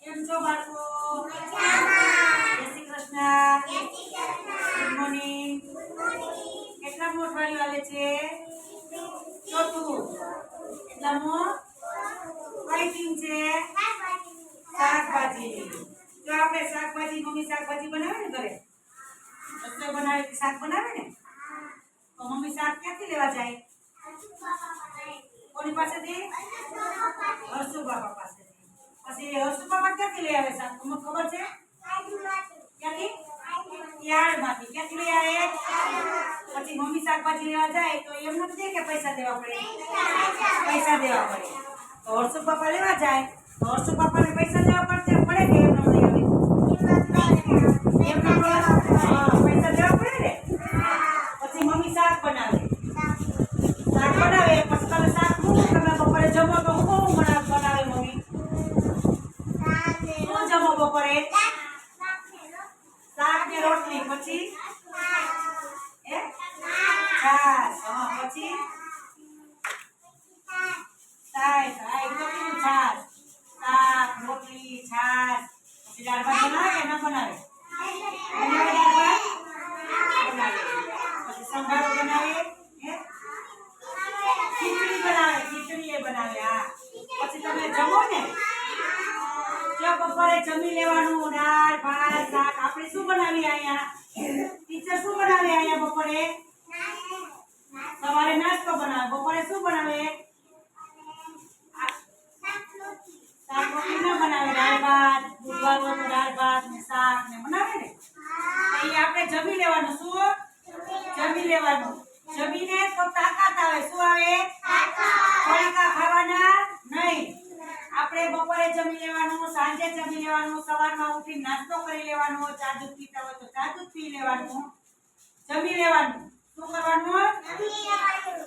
કેમ છો બાળકો? મજામાં. જય શ્રી કૃષ્ણ. જય Shri Krishna. Good morning. Good morning. કેટલા મોટવાળી વાલે છે? ચોથું. એટલામાં કઈ ટીમ છે? શાકભાજી. જો આપણે શાકભાજી મમ્મી શાકભાજી બનાવે ને ઘરે રસોઈ બનાવે કે શાક બનાવે ને તો મમ્મી શાક ક્યાંથી લેવા જાય? કોની પાસેથી? હર્ષુ બાપા પાસેથી. પછી હર્ષુ બાપા ક્યાંથી લઈ આવે શાક? તમને ખબર છે? ક્યાંથી? યાર્ડમાંથી. ક્યાંથી લઈ આવે? પછી મમ્મી શાકભાજી લેવા જાય તો એમ નથી કે પૈસા દેવા પડે? પૈસા દેવા પડે. તો હર્ષુ બાપા લેવા જાય તો હર્ષુ બાપાને પૈસા દેવા પડે કે એમ ન લઈ આવે? પૈસા દેવા પડે ને. પછી મમ્મી શાક બનાવે. શાક બનાવે પછી તમે શાક મૂકો તમે બપોરે જમો તો હું બનાવે મમ્મી? શું જમો બપોરે? શાક ને રોટલી. પછી છાશ. પછી છાશ. છાશ શાક રોટલી છાશ. પછી દાળ ભાત બનાવે કે ના બનાવે? પછી સંભારો બનાવે. ખીચડી બનાવે. ખીચડી એ બનાવે. હા. પછી તમે જમો ને જો બપોરે જમી લેવાનું દાળ ભાત શાક. આપણે શું બનાવીએ અહીંયા? ટીચર શું બનાવે અહીંયા બપોરે? સવારે નાસ્તો બનાવે. બપોરે શું બનાવે? શાક રોટલી ના બનાવે. દાળ ભાત બુધવાર હોય તો દાળ ભાત ને શાક ને બનાવે ને. અહીં આપણે જમી લેવાનું. શું જમી લેવાનું? જમીને તો તાકાત આવે. શું આવે? પડીકા ખાવાના નહીં. આપણે બપોરે જમી લેવાનું સાંજે જમી લેવાનું સવારમાં ઉઠી નાસ્તો કરી લેવાનો. ચા દૂધ પીતા હોય તો ચા દૂધ પી લેવાનું. જમી લેવાનું. શું કરવાનું? જમી લેવાનું.